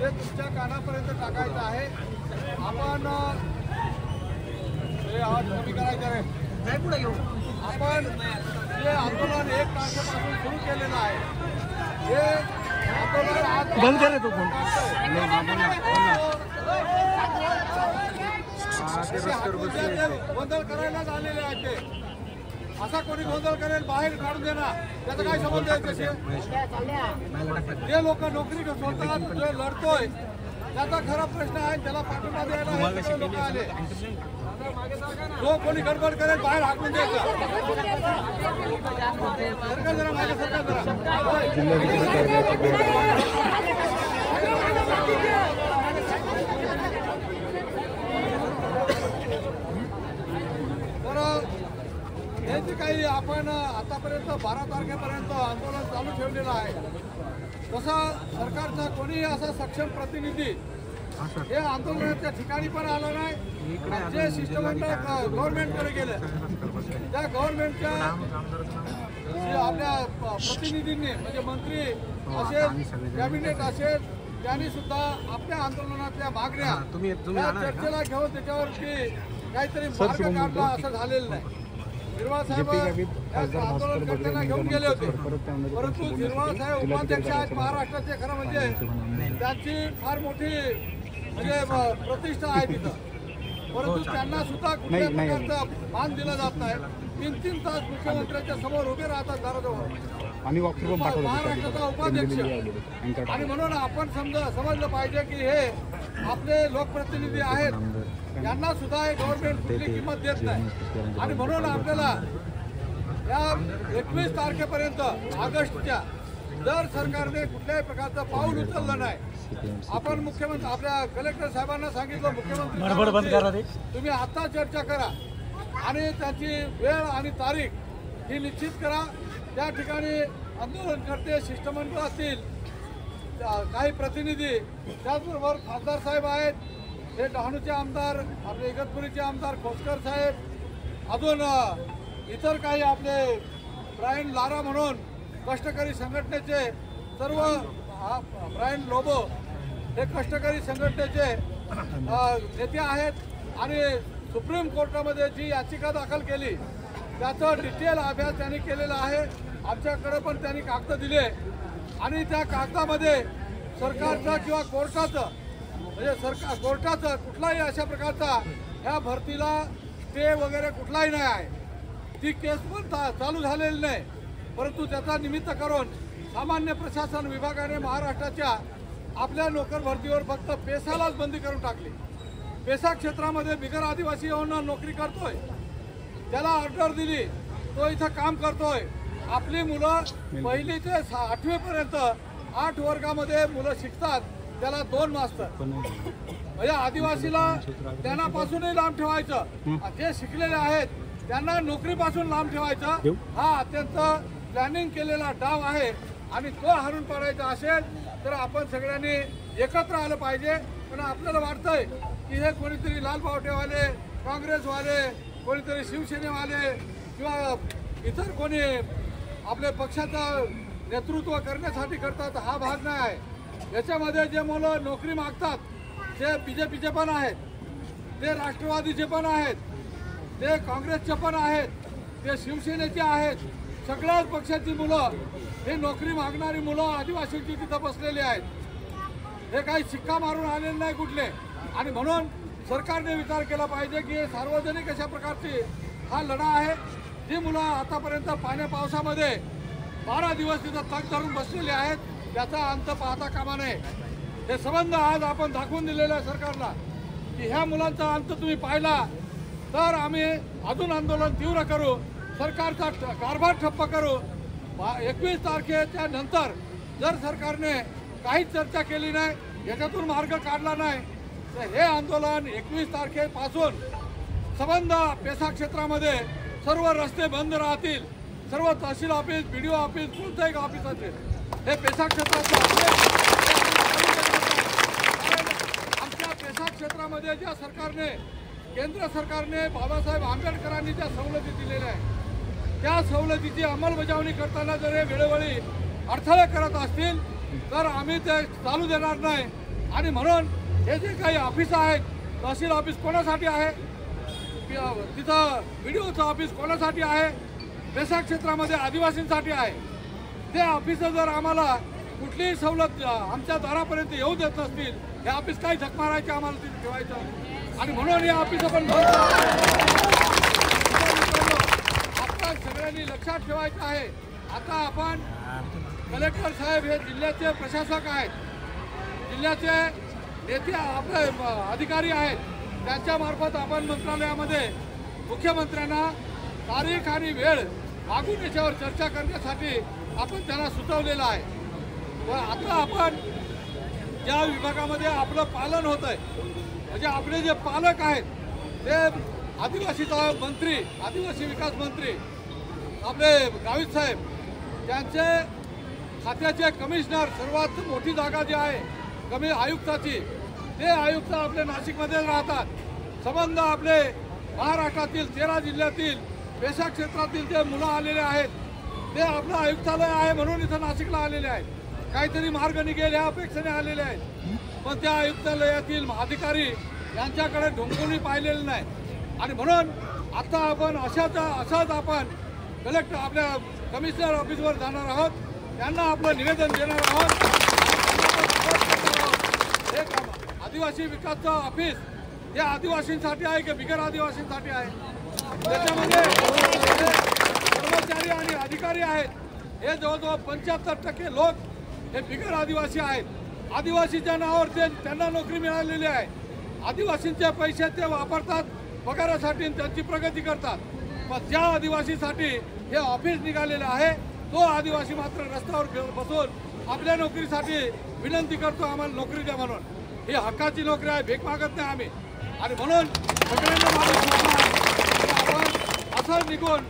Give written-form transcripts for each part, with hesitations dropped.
ते तुमच्या कानापर्यंत टाकायचं आहे। आपण हे आवाज कमी करायचा आहे। आपण जे आंदोलन 1 तारखेपासून सुरू केलेलं आहे, हे आंदोलन आज बंद करे तो फोन। गोंधळ करायला झालेले आहेत ते। असा कोणी गोंधळ करेल बाहेर काढून देणार, त्याचा काय संबंध आहे त्याशी? जे लोक नोकरी शोधतात, जे लढतोय त्याचा खरा प्रश्न आहे, त्याला पाठिंबा द्यायला लोक आले। जो कोणी गडबड करेल बाहेर हाकून द्यायचं। सरकार जरा मागे सरकार हे जे काही आपण आतापर्यंत 12 तारखेपर्यंत आंदोलन चालू ठेवलेलं आहे, तसा सरकारचा कोणीही असा सक्षम प्रतिनिधी हे आंदोलनाच्या ठिकाणी पण आला नाही। जे शिष्टमंडळ गव्हर्नमेंटकडे गेले, त्या गव्हर्नमेंटच्या आपल्या प्रतिनिधींनी म्हणजे मंत्री असेल, कॅबिनेट असेल, त्यांनी सुद्धा आपल्या आंदोलनातल्या मागण्या चर्चेला घेऊन त्याच्यावरती काहीतरी मार्ग काढला असं झालेलं नाही। झिरवाळ साहेब आंदोलनकर्त्यांना घेऊन गेले होते, परंतु झिरवाळ साहेब उपाध्यक्ष आहेत महाराष्ट्राचे। खरं म्हणजे त्यांची फार मोठी म्हणजे प्रतिष्ठा आहे तिथं, परंतु त्यांना सुद्धा कुठल्या प्रकारचा मान दिला जात नाही। 3-3 तास मुख्यमंत्र्यांच्या समोर उभे राहतात दाराजवळ आणि महाराष्ट्राचा उपाध्यक्ष। आणि म्हणून आपण समजलं पाहिजे की हे आपले लोकप्रतिनिधी आहेत, यांना सुद्धा हे गव्हर्नमेंट कुठली किंमत देत नाही। आणि म्हणून आपल्याला या 21 तारखेपर्यंत ऑगस्टच्या जर सरकारने कुठल्याही प्रकारचं पाऊल उचललं नाही, आपण मुख्यमंत्री आपल्या कलेक्टर साहेबांना सांगितलं, मुख्यमंत्री तुम्ही आता चर्चा करा आणि त्याची वेळ आणि तारीख ही निश्चित करा। त्या ठिकाणी आंदोलनकर्ते शिष्टमंडळ असतील, काही प्रतिनिधी, त्याचबरोबर खासदार साहेब आहेत, हे डहाणूचे आमदार, आपले इगतपुरीचे आमदार खोसकर साहेब, अजून इतर काही आपले ब्रायन लारा म्हणून कष्टकरी संघटनेचे सर्व ब्रायन लोबो हे कष्टकरी संघटनेचे नेते आहेत। आणि सुप्रीम कोर्टामध्ये जी याचिका दाखल केली त्याचा डिटेल अभ्यास त्यांनी केलेला आहे। आमच्याकडे पण त्यांनी कागद दिले आणि त्या कागदामध्ये सरकारचं किंवा कोर्टाचं म्हणजे कोर्टाचं कुठलाही अशा प्रकारचा ह्या भरतीला स्टे वगैरे कुठलाही नाही आहे। ती केस पण चालू झालेली नाही, परंतु त्याचा निमित्त करून सामान्य प्रशासन विभागाने महाराष्ट्राच्या आपल्या नोकर भरतीवर फक्त पेसालाच बंदी करून टाकली। पेसा क्षेत्रामध्ये बिगर आदिवासी येऊन नोकरी करतोय, त्याला ऑर्डर दिली, तो इथं काम करतोय। आपली मुलं 1ली ते 8वी पर्यंत 8 वर्गामध्ये मुलं शिकतात, त्याला 2 मास्तर म्हणजे आदिवासीला त्यांनापासूनही लांब ठेवायचं, जे शिकलेले आहेत त्यांना नोकरीपासून लांब ठेवायचं। हा अत्यंत प्लॅनिंग केलेला डाव आहे आणि तो हाणून पाडायचा असेल तर आपण सगळ्यांनी एकत्र आलं पाहिजे। पण आपल्याला वाटतंय की हे कोणीतरी लाल बावटेवाले, काँग्रेसवाले, कोणीतरी शिवसेनेवाले किंवा इतर कोणी आपल्या पक्षाचं नेतृत्व करण्यासाठी करतात, हा भाग नाही आहे। याच्यामध्ये जे मुलं नोकरी मागतात ते बीजेपीचे पण आहेत, ते राष्ट्रवादीचे पण आहेत, ते काँग्रेसचे पण आहेत, ते शिवसेनेचे आहेत। सगळ्याच पक्षाची मुलं हे नोकरी मागणारी मुलं आदिवासींची तिथं बसलेली आहेत। हे काही शिक्का मारून आलेले नाही कुठले। आणि म्हणून सरकारने विचार केला पाहिजे की सार्वजनिक अशा प्रकारची हा लढा आहे। जी मुलं आतापर्यंत पाण्या पावसामध्ये 12 दिवस तिथं तग धरून बसलेले आहेत, त्याचा अंत पाहता कामा नये। हे संबंध आज आपण दाखवून दिलेला आहे सरकारला की ह्या मुलांचा अंत तुम्ही पाहिला तर आम्ही अजून आंदोलन तीव्र करू, सरकारचा कारभार ठप्प करू। 21 तारखेच्या नंतर जर सरकारने काहीच चर्चा केली नाही, याच्यातून मार्ग काढला नाही, तर हे आंदोलन 21 तारखेपासून संबंध पेसा क्षेत्रामध्ये सर्व रस्ते बंद राहतील, सर्व तहसील ऑफिस, BDO ऑफिस, कोणतंही ऑफिस असेल हे पेसा क्षेत्राचे आमच्या पेसा क्षेत्रामध्ये ज्या सरकारने, केंद्र सरकारने बाबासाहेब आंबेडकरांनी ज्या सवलती दिलेल्या आहेत, त्या सवलतीची अंमलबजावणी करताना जर हे वेळोवेळी अडथळे करत असतील तर आम्ही ते चालू देणार नाही। आणि म्हणून हे जे काही ऑफिस आहेत, तहसील ऑफिस कोणासाठी आहे, तिथं व्हिडिओचं ऑफिस कोणासाठी आहे, बेसाक क्षेत्रामध्ये आदिवासींसाठी आहे. ते ऑफिस जर आम्हाला कुठलीही सवलत आमच्या दारापर्यंत येऊ देत नसतील, हे ऑफिस काही झक मारायचे आम्हाला तिथे ठेवायचं आणि म्हणून हे ऑफिस आपण आता सगळ्यांनी लक्षात ठेवायचं आहे. आता आपण कलेक्टर साहेब हे जिल्ह्याचे प्रशासक आहेत, जिल्ह्याचे नेते आपले अधिकारी आहेत, त्यांच्या मार्फत आपण मंत्रालयामध्ये मुख्यमंत्र्यांना तारीख आणि वेळ मागून याच्यावर चर्चा करण्यासाठी आपण त्यांना सुचवलेलं आहे. व आता आपण ज्या विभागामध्ये आपलं पालन होत आहे, म्हणजे आपले जे पालक आहेत ते आदिवासीचा मंत्री, आदिवासी विकास मंत्री आपले गावित साहेब, त्यांचे खात्याचे कमिशनर, सर्वात मोठी जागा जी आहे आयुक्ताची, ते आयुक्त आपले नाशिकमध्ये राहतात. संबंध आपले महाराष्ट्रातील 13 जिल्ह्यातील बेसाक क्षेत्रातील जे मुलं आलेले आहेत ते आपलं आयुक्तालय आहे म्हणून इथं नाशिकला आलेले आहेत. काहीतरी मार्ग निघेल ह्या अपेक्षेने आलेले आहेत, पण त्या आयुक्तालयातील अधिकारी यांच्याकडे ढुंकूनही पाहिलेलं नाही. आणि म्हणून आता आपण अशाच आपण कलेक्टर आपल्या कमिशनर ऑफिसवर जाणार आहोत, त्यांना आपलं निवेदन देणार आहोत. हे काम आदिवासी विकासचं ऑफिस हे आदिवासींसाठी आहे की बिगर आदिवासींसाठी आहे? त्याच्यामध्ये कर्मचारी आणि अधिकारी आहेत, हे जवळजवळ 75% लोक हे बिगर आदिवासी आहेत. आदिवासीच्या नावावर त्यांना नोकरी मिळालेली आहे. आदिवासींचे पैसे ते वापरतात पगारासाठी, त्यांची प्रगती करतात. पण ज्या आदिवासीसाठी हे ऑफिस निघालेलं आहे, तो आदिवासी मात्र रस्त्यावर बसून आपल्या नोकरीसाठी विनंती करतो, आम्हाला नोकरी द्या म्हणून. ही हक्काची नोकरी आहे, भीक मागत नाही आम्ही. आणि म्हणून सगळ्यांना आपण असं निघून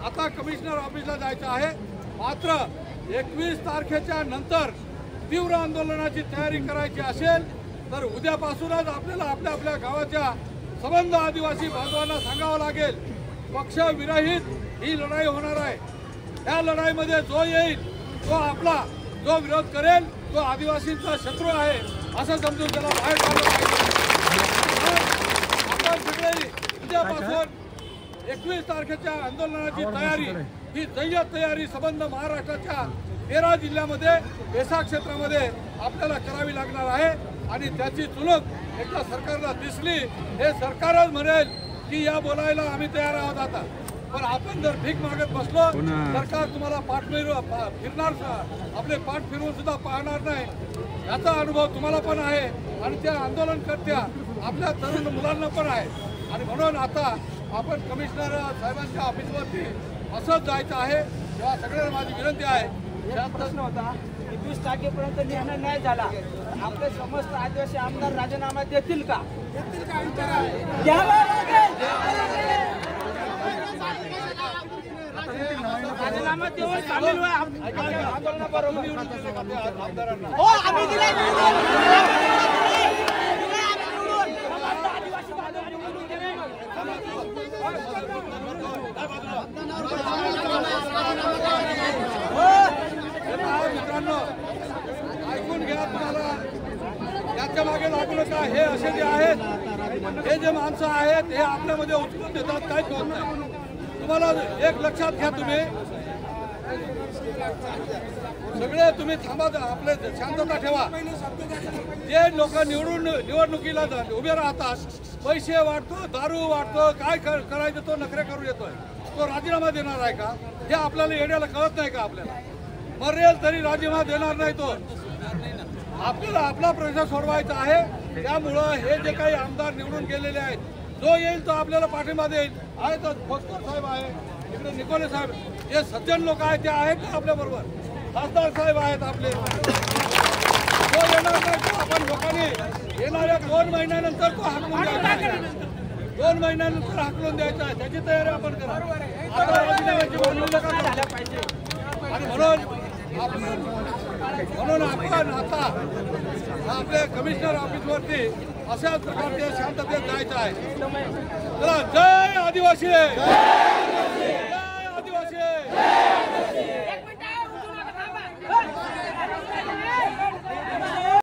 आता कमिशनर ऑफिसला जायचं आहे. मात्र 21 तारखेच्या नंतर तीव्र आंदोलनाची तयारी करायची असेल तर उद्यापासूनच आपल्याला आपल्या आपल्या गावाच्या संबंध आदिवासी बांधवांना सांगावं लागेल, पक्षविरहित ही लढाई होणार आहे. या लढाईमध्ये जो येईल, तो आपला जो विरोध करेल तो आदिवासींचा शत्रू आहे असं समजून त्याला बाहेर काढलं पाहिजे. आपण सगळे उद्यापासून 21 तारखेच्या आंदोलनाची तयारी, ही जय्यत तयारी संबंध महाराष्ट्राच्या 13 जिल्ह्यामध्ये बेसाक क्षेत्रामध्ये आपल्याला करावी लागणार आहे. आणि त्याची चुलक एकदा सरकारला दिसली, हे सरकारच म्हणेल की या बोलायला आम्ही तयार आहोत आता. पण आपण जर भीक मागत बसलो, सरकार तुम्हाला फिरणार, आपले पाठ फिरवून सुद्धा पाहणार नाही. याचा अनुभव तुम्हाला पण आहे आणि त्या आंदोलनकर्त्या आपल्या तरुण मुलांना पण आहे. आणि म्हणून आता आपण कमिशनर साहेबांच्या ऑफिसवरती असंच जायचं आहे. तेव्हा सगळ्यांना माझी विनंती आहे, प्रश्न होता 21 तारखेपर्यंत निर्णय नाही झाला, आपले समस्त आदिवासी आमदार राजीनामा देतील का? राजीनामा देऊन सामील व्हा आंदोलनाबरोबर. हो, आम्ही दिले मित्रांनो, ऐकून घ्या. तुम्हाला त्याच्या मागे लागू नका. हे असे जे आहेत, हे जे माणसं आहेत, हे आपल्यामध्ये उचलून देतात, काहीच होत नाही. तुम्हाला एक लक्षात घ्या, तुम्ही सगळे तुम्ही थांबा, आपले शांतता ठेवा. जे लोक निवडणुकीला उभे राहतात, पैसे वाटतो, दारू वाटतो, काय करायचं तो नखरे करून येतोय, तो राजीनामा देणार आहे का? हे आपल्याला येण्याला कळत नाही का? आपल्याला मरेल तरी राजीनामा देणार नाही तो. आपल्याला आपला प्रश्न सोडवायचा आहे. त्यामुळं हे जे काही आमदार निवडून गेलेले आहेत, जो येईल तो आपल्याला पाठिंबा देईल. आहे तर खोतकर साहेब आहे, इकडे निकोले साहेब, जे सज्जन लोक आहेत ते आहेत ना आपल्या बरोबर. खासदार साहेब आहेत आपले. तो येणार नाही तो आपण लोकांनी येणाऱ्या 2 महिन्यानंतर तो हाकलून द्यायचा. 2 महिन्यानंतर हाकलून द्यायचा आहे, त्याची तयारी आपण करा. आता राजीनाम्याची मागणी झाल्या पाहिजे. आणि म्हणून आपण आता आपल्या कमिशनर ऑफिसवरती अशाच प्रकारचे शांततेत जायचं आहे. चला, जय आदिवासी, जय आदिवासी.